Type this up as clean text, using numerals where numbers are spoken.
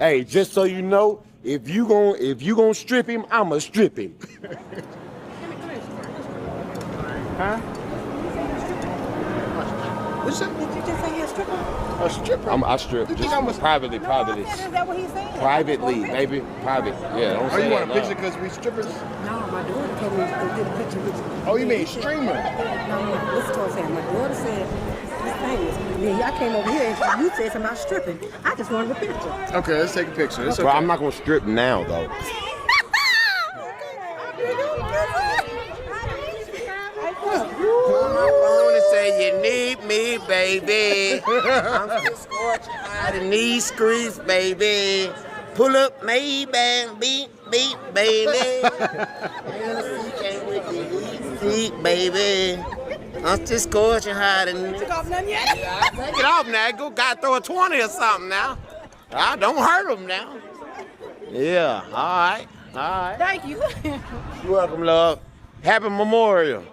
Hey, just so you know, if you gon' strip him, I'ma strip him. Huh? What's that? Did you just say you're a stripper? A stripper? I strip. You Just think I'm a- privately. Is that what he's saying? Privately, baby. Private. Yeah, don't Oh, say you want that a picture loud. because we strippers? No, my daughter told me to go get a picture with you. Oh, you mean streamer? No, listen to what I'm saying. My daughter said he's famous. Yeah, I came over here and you said something about stripping. I just wanted a picture. Okay, let's take a picture. It's okay. Bro, I'm not gonna strip now though. Pull my phone and say you need me, baby. I'm still scorching hot in these streets, baby. Pull up maybach, beat, baby. Can't wait to eat, baby. I'm still scorching hot in. Took off none yet? Take it off now. Go, gotta throw a 20 or something now. Don't hurt them now. Yeah, all right. Thank you. You're welcome, love. Happy Memorial.